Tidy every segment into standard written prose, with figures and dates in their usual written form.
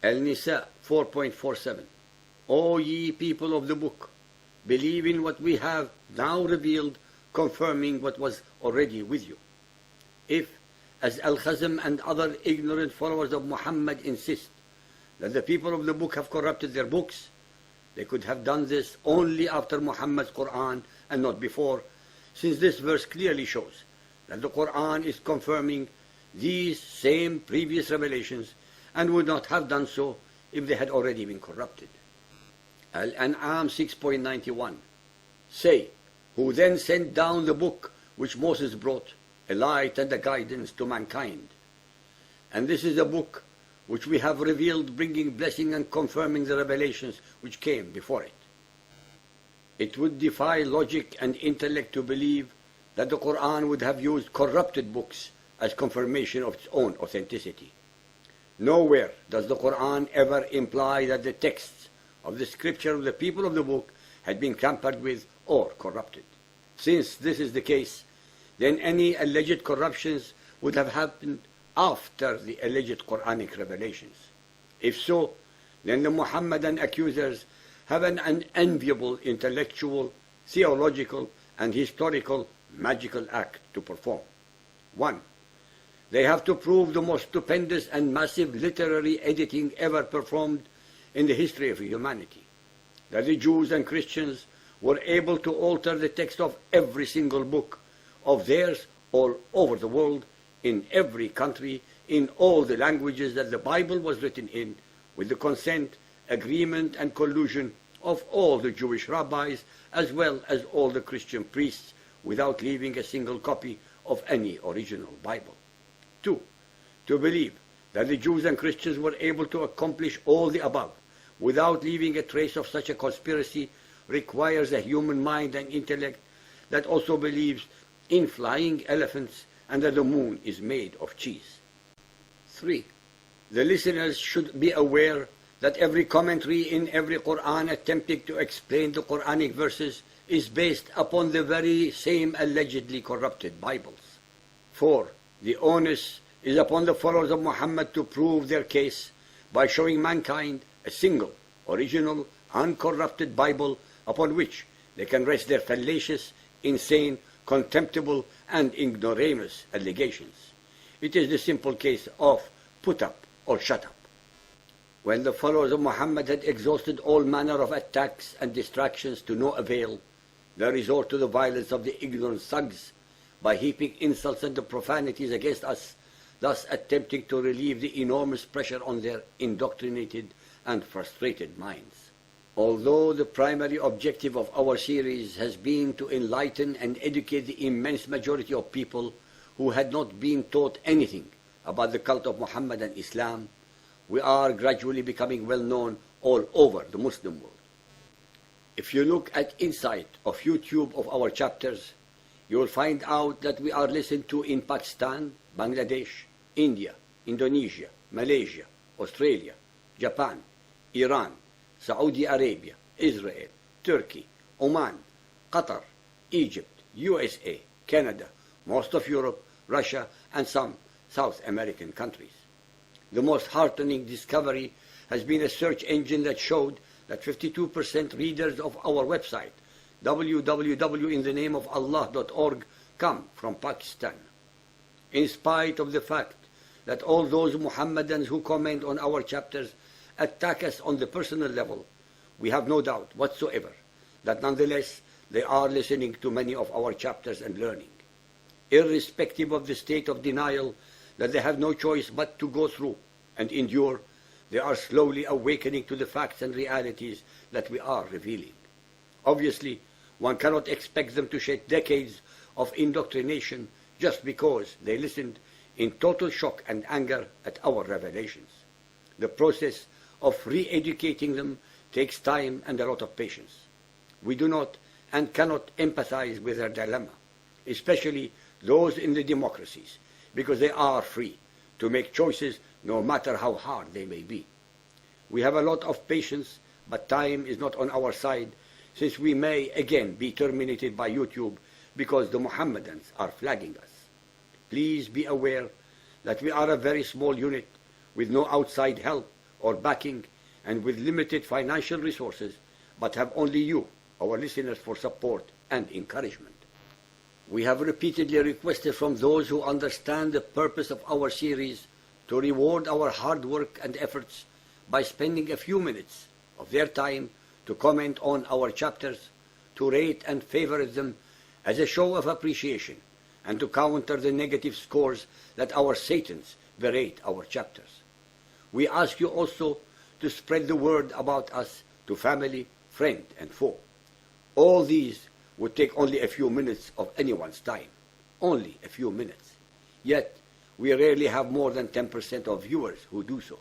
Al-Nisa 4.47. O ye people of the book, believe in what we have now revealed, confirming what was already with you. If, as Al-Khazm and other ignorant followers of Muhammad insist that the people of the book have corrupted their books, they could have done this only after Muhammad's Quran and not before, since this verse clearly shows that the Quran is confirming these same previous revelations and would not have done so if they had already been corrupted. Al-An'am 6.91. Say, who then sent down the book which Moses brought, a light and a guidance to mankind. And this is a book which we have revealed, bringing blessing and confirming the revelations which came before it. It would defy logic and intellect to believe that the Quran would have used corrupted books as confirmation of its own authenticity. Nowhere does the Quran ever imply that the texts of the scripture of the people of the book had been tampered with or corrupted. Since this is the case, then any alleged corruptions would have happened after the alleged Quranic revelations. If so, then the Muhammadan accusers have an unenviable intellectual, theological, and historical magical act to perform. 1. They have to prove the most stupendous and massive literary editing ever performed in the history of humanity, that the Jews and Christians were able to alter the text of every single book of theirs all over the world, in every country, in all the languages that the Bible was written in, with the consent, agreement, and collusion of all the Jewish rabbis as well as all the Christian priests, without leaving a single copy of any original Bible. 2. To believe that the Jews and Christians were able to accomplish all the above without leaving a trace of such a conspiracy requires a human mind and intellect that also believes in flying elephants and that the moon is made of cheese. 3. The listeners should be aware that every commentary in every Quran attempting to explain the Quranic verses is based upon the very same allegedly corrupted Bibles. 4. The onus is upon the followers of Muhammad to prove their case by showing mankind a single, original, uncorrupted Bible upon which they can rest their fallacious, insane, contemptible, and ignoramus allegations. It is the simple case of put up or shut up. When the followers of Muhammad had exhausted all manner of attacks and distractions to no avail, they resort to the violence of the ignorant thugs by heaping insults and profanities against us, thus attempting to relieve the enormous pressure on their indoctrinated and frustrated minds. Although the primary objective of our series has been to enlighten and educate the immense majority of people who had not been taught anything about the cult of Muhammad and Islam, we are gradually becoming well known all over the Muslim world. If you look at inside of YouTube of our chapters, you will find out that we are listened to in Pakistan, Bangladesh, India, Indonesia, Malaysia, Australia, Japan, Iran, Saudi Arabia, Israel, Turkey, Oman, Qatar, Egypt, USA, Canada, most of Europe, Russia, and some South American countries. The most heartening discovery has been a search engine that showed that 52% readers of our website, www.inthenameofallah.org, come from Pakistan. In spite of the fact that all those Muhammadans who comment on our chapters attack us on the personal level, we have no doubt whatsoever that nonetheless they are listening to many of our chapters and learning. Irrespective of the state of denial that they have no choice but to go through and endure, they are slowly awakening to the facts and realities that we are revealing. Obviously, one cannot expect them to shed decades of indoctrination just because they listened in total shock and anger at our revelations. The process of re-educating them takes time and a lot of patience. We do not and cannot empathize with their dilemma, especially those in the democracies, because they are free to make choices no matter how hard they may be. We have a lot of patience, but time is not on our side, since we may again be terminated by YouTube because the Muhammadans are flagging us. Please be aware that we are a very small unit with no outside help or backing and with limited financial resources, but have only you, our listeners, for support and encouragement. We have repeatedly requested from those who understand the purpose of our series to reward our hard work and efforts by spending a few minutes of their time to comment on our chapters, to rate and favorite them as a show of appreciation, and to counter the negative scores that our Satans berate our chapters. We ask you also to spread the word about us to family, friend, and foe. All these would take only a few minutes of anyone's time. Only a few minutes. Yet, we rarely have more than 10% of viewers who do so.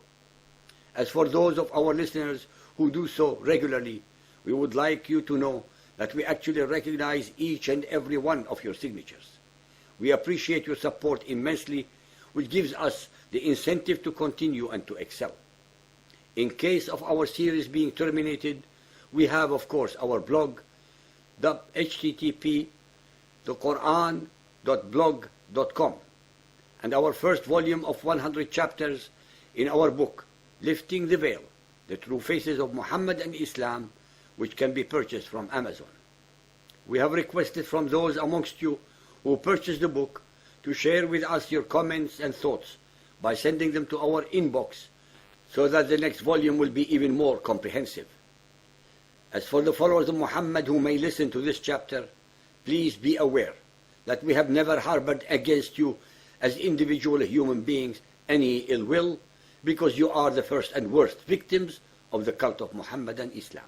As for those of our listeners who do so regularly, we would like you to know that we actually recognize each and every one of your signatures. We appreciate your support immensely, which gives us the incentive to continue and to excel. In case of our series being terminated, we have, of course, our blog, the http thequran.blog.com, and our first volume of 100 chapters in our book, Lifting the Veil, The True Faces of Muhammad and Islam, which can be purchased from Amazon. We have requested from those amongst you who purchased the book to share with us your comments and thoughts by sending them to our inbox so that the next volume will be even more comprehensive. As for the followers of Muhammad who may listen to this chapter, please be aware that we have never harbored against you as individual human beings any ill will, because you are the first and worst victims of the cult of Muhammad and Islam.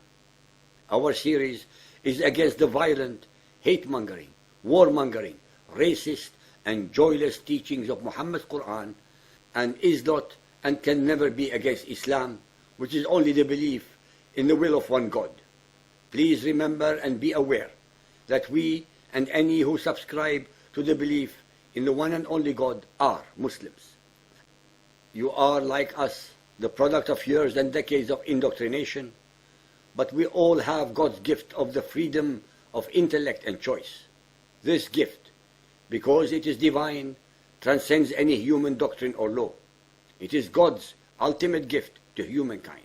Our series is against the violent, hate-mongering, war-mongering, racist, and joyless teachings of Muhammad's Quran, and is not and can never be against Islam, which is only the belief in the will of one God. Please remember and be aware that we and any who subscribe to the belief in the one and only God are Muslims. You are, like us, the product of years and decades of indoctrination, but we all have God's gift of the freedom of intellect and choice. This gift, because it is divine, transcends any human doctrine or law. It is God's ultimate gift to humankind.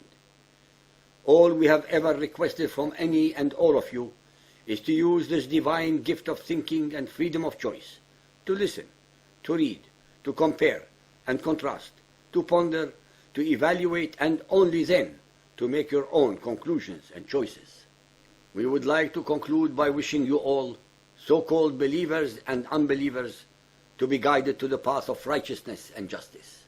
All we have ever requested from any and all of you is to use this divine gift of thinking and freedom of choice, to listen, to read, to compare and contrast, to ponder, to evaluate, and only then to make your own conclusions and choices. We would like to conclude by wishing you all, so-called believers and unbelievers, to be guided to the path of righteousness and justice.